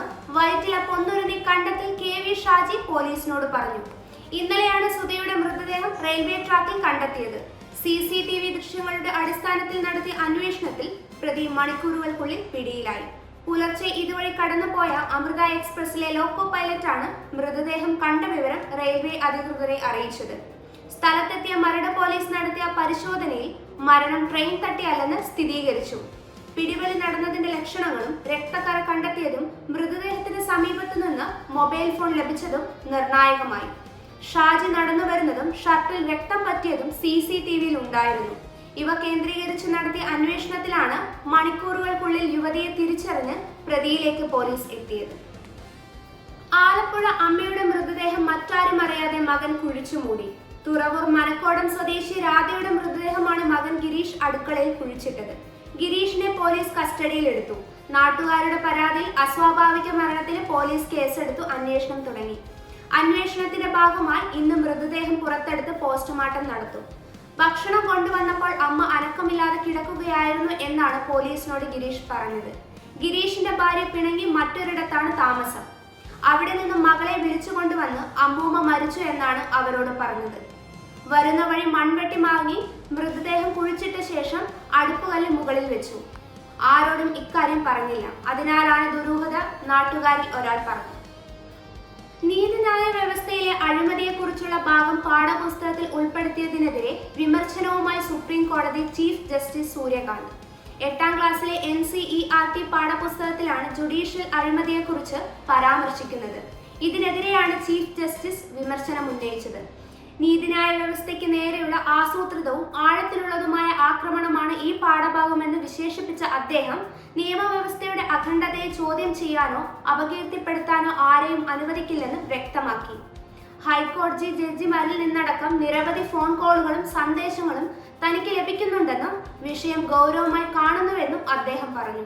നടക്കുന്നുവെന്ന് വൈറ്റില പൊന്നുരുന്നി കണ്ടത്തിൽ KV ഷാജി പോലീസിനോട് പറഞ്ഞു. ഇന്നലെയാണ് സുധയുടെ മൃതദേഹം റെയിൽവേ ട്രാക്കിൽ കണ്ടെത്തിയത്. CCTV ദൃശ്യങ്ങളുടെ അടിസ്ഥാനത്തിൽ നടത്തിയ അന്വേഷണത്തിൽ പ്രതി മണിക്കൂറുകൾക്കുള്ളിൽ പിടിയിലായി. പുലർച്ചെ ഇതുവഴി കടന്നുപോയ അമൃത എക്സ്പ്രസിലെ ലോക്കോ പൈലറ്റാണ് മൃതദേഹം കണ്ട വിവരം റെയിൽവേ അധികൃതരെ അറിയിച്ചത്. സ്ഥലത്തെത്തിയ മരട് പോലീസ് നടത്തിയ പരിശോധനയിൽ മരണം ട്രെയിൻ തട്ടിയല്ലെന്ന് സ്ഥിരീകരിച്ചു. പിടിവലി നടന്നതിന്റെ ലക്ഷണങ്ങളും രക്തക്കറ കണ്ടെത്തിയതും മൃതദേഹത്തിന് സമീപത്തു നിന്ന് മൊബൈൽ ഫോൺ ലഭിച്ചതും നിർണായകമായി. ഷാജി നടന്നു വരുന്നതും ഷർട്ടിൽ രക്തം പറ്റിയതും CCTVയിൽ ഉണ്ടായിരുന്നു. ഇവ കേന്ദ്രീകരിച്ച് നടത്തിയ അന്വേഷണത്തിലാണ് മണിക്കൂറുകൾക്കുള്ളിൽ യുവതിയെ തിരിച്ചറിഞ്ഞ് പ്രതിയിലേക്ക് പോലീസ് എത്തിയത്. ആലപ്പുഴ അമ്മയുടെ മൃതദേഹം മറ്റാരും അറിയാതെ മകൻ കുഴിച്ചുമൂടി. തുറവൂർ മനക്കോടം സ്വദേശി രാധയുടെ മൃതദേഹമാണ് മകൻ ഗിരീഷ് അടുക്കളയിൽ കുഴിച്ചിട്ടത്. ഗിരീഷിനെ പോലീസ് കസ്റ്റഡിയിലെടുത്തു. നാട്ടുകാരുടെ പരാതിയിൽ അസ്വാഭാവിക മരണത്തിന് പോലീസ് കേസെടുത്തു അന്വേഷണം തുടങ്ങി. അന്വേഷണത്തിന്റെ ഭാഗമായി ഇന്ന് മൃതദേഹം പുറത്തെടുത്ത് പോസ്റ്റ്മോർട്ടം നടത്തും. ഭക്ഷണം കൊണ്ടുവന്നപ്പോൾ അമ്മ അനക്കമില്ലാതെ കിടക്കുകയായിരുന്നു എന്നാണ് പോലീസിനോട് ഗിരീഷ് പറഞ്ഞത്. ഗിരീഷിന്റെ ഭാര്യ പിണങ്ങി മറ്റൊരിടത്താണ് താമസം. അവിടെ നിന്ന് മകളെ വിളിച്ചുകൊണ്ടുവന്ന് അമ്മൂമ്മ മരിച്ചു എന്നാണ് അവരോട് പറഞ്ഞത്. വരുന്ന വഴി മൺവെട്ടി വാങ്ങി മൃതദേഹം കുഴിച്ചിട്ട ശേഷം അടുപ്പുകല്ല് മുകളിൽ വെച്ചു. ആരോടും ഇക്കാര്യം പറഞ്ഞില്ല. അതിനാലാണ് ദുരൂഹത, നാട്ടുകാരിൽ ഒരാൾ പറഞ്ഞു. നീതിന്യായ വ്യവസ്ഥയിലെ അഴിമതിയെക്കുറിച്ചുള്ള ഭാഗം പാഠപുസ്തകത്തിൽ ഉൾപ്പെടുത്തിയതിനെതിരെ വിമർശനവുമായി സുപ്രീം കോടതി ചീഫ് ജസ്റ്റിസ് സൂര്യകാന്ത്. 8ാം ക്ലാസ്സിലെ NCERT പാഠപുസ്തകത്തിലാണ് ജുഡീഷ്യൽ അഴിമതിയെക്കുറിച്ച് പരാമർശിക്കുന്നത്. ഇതിനെതിരെയാണ് ചീഫ് ജസ്റ്റിസ് വിമർശനം ഉന്നയിച്ചത്. നീതിന്യായ വ്യവസ്ഥയ്ക്ക് നേരെയുള്ള ആസൂത്രിതവും ആഴത്തിലുള്ളതുമായ ആക്രമണമാണ് ഈ പാഠഭാഗമെന്ന് വിശേഷിപ്പിച്ച അദ്ദേഹം നിയമവ്യവസ്ഥയുടെ അഖണ്ഡതയെ ചോദ്യം ചെയ്യാനോ അപകീർത്തിപ്പെടുത്താനോ ആരെയും അനുവദിക്കില്ലെന്ന് വ്യക്തമാക്കി. ഹൈക്കോടതി ജഡ്ജിമാരിൽ നിന്നടക്കം നിരവധി ഫോൺ കോളുകളും സന്ദേശങ്ങളും തനിക്ക് ലഭിക്കുന്നുണ്ടെന്നും വിഷയം ഗൗരവമായി കാണുന്നുവെന്നും അദ്ദേഹം പറഞ്ഞു.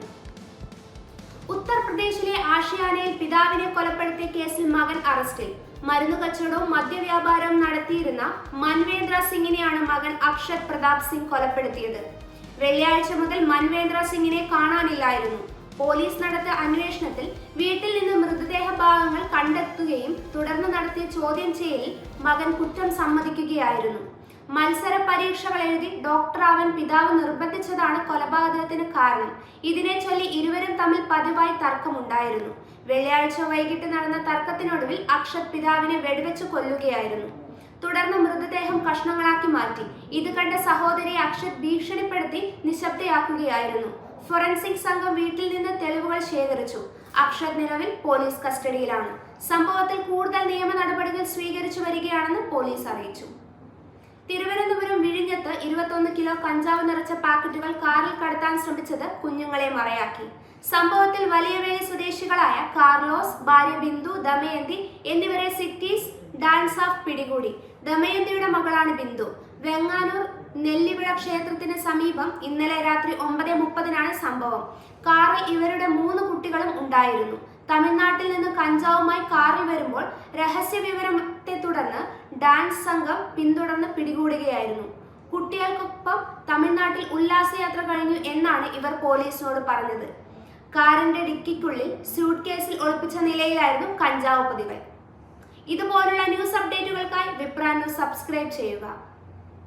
ഉത്തർപ്രദേശിലെ ആഷിയാനയിൽ പിതാവിനെ കൊലപ്പെടുത്തിയ കേസിൽ മകൻ അറസ്റ്റിൽ. മരുന്നു കച്ചവടവും മദ്യവ്യാപാരവും നടത്തിയിരുന്ന മൻവേന്ദ്ര സിംഗിനെയാണ് മകൻ അക്ഷത് പ്രതാപ് സിംഗ് കൊലപ്പെടുത്തിയത്. വെള്ളിയാഴ്ച മുതൽ മൻവേന്ദ്ര സിംഗിനെ കാണാനില്ലായിരുന്നു. പോലീസ് നടത്തിയ അന്വേഷണത്തിൽ വീട്ടിൽ നിന്ന് മൃതദേഹ ഭാഗങ്ങൾ കണ്ടെത്തുകയും തുടർന്ന് നടത്തിയ ചോദ്യം ചെയ്യലിൽ മകൻ കുറ്റം സമ്മതിക്കുകയായിരുന്നു. മത്സര പരീക്ഷകൾ എഴുതി ഡോക്ടറാവാൻ പിതാവ് നിർബന്ധിച്ചതാണ് കൊലപാതകത്തിന് കാരണം. ഇതിനെ ചൊല്ലി ഇരുവരും തമ്മിൽ പതിവായി തർക്കമുണ്ടായിരുന്നു. വെള്ളിയാഴ്ച വൈകിട്ട് നടന്ന തർക്കത്തിനൊടുവിൽ അക്ഷത് പിതാവിനെ വെടിവെച്ച് കൊല്ലുകയായിരുന്നു. തുടർന്ന് മൃതദേഹം കഷ്ണങ്ങളാക്കി മാറ്റി. ഇത് കണ്ട സഹോദരിയെ അക്ഷത് ഭീഷണിപ്പെടുത്തി നിശബ്ദയാക്കുകയായിരുന്നു. ഫോറൻസിക് സംഘം വീട്ടിൽ നിന്ന് തെളിവുകൾ ശേഖരിച്ചു. അക്ഷത് നിലവിൽ പോലീസ് കസ്റ്റഡിയിലാണ്. സംഭവത്തിൽ കൂടുതൽ നിയമ നടപടികൾ സ്വീകരിച്ചു വരികയാണെന്ന് പോലീസ് അറിയിച്ചു. തിരുവനന്തപുരം വിഴിഞ്ഞത്ത് 21 കിലോ കഞ്ചാവ് നിറച്ച പാക്കറ്റുകൾ കാറിൽ കടത്താൻ ശ്രമിച്ചത് കുഞ്ഞുങ്ങളെ മറയാക്കി. സംഭവത്തിൽ വലിയവേലി സ്വദേശികളായ കാർലോസ്, ഭാര്യ ബിന്ദു, ദമയന്തി എന്നിവരെ സിറ്റീസ് ഡാൻസ് ഓഫ് പിടികൂടി. ദമയന്തിയുടെ മകളാണ് ബിന്ദു. വെങ്ങാനൂർ നെല്ലിവിള ക്ഷേത്രത്തിന് സമീപം ഇന്നലെ രാത്രി 9:30-നാണ് സംഭവം. കാറിൽ ഇവരുടെ 3 കുട്ടികളും ഉണ്ടായിരുന്നു. തമിഴ്നാട്ടിൽ നിന്ന് കഞ്ചാവുമായി കാറിൽ വരുമ്പോൾ രഹസ്യ വിവരത്തെ തുടർന്ന് ഡാൻസ് സംഘം പിന്തുടർന്ന് പിടികൂടുകയായിരുന്നു. കുട്ടികൾക്കൊപ്പം തമിഴ്നാട്ടിൽ ഉല്ലാസയാത്ര കഴിഞ്ഞു എന്നാണ് ഇവർ പോലീസിനോട് പറഞ്ഞത്. കാറിന്റെ ഡിക്കിക്കുള്ളിൽ സ്യൂട്ട് കേസിൽ ഒളിപ്പിച്ച നിലയിലായിരുന്നു കഞ്ചാവ് പൊതികൾ. ഇതുപോലുള്ള ന്യൂസ് അപ്ഡേറ്റുകൾക്കായി വിപ്ര ന്യൂസ് സബ്സ്ക്രൈബ് ചെയ്യുക.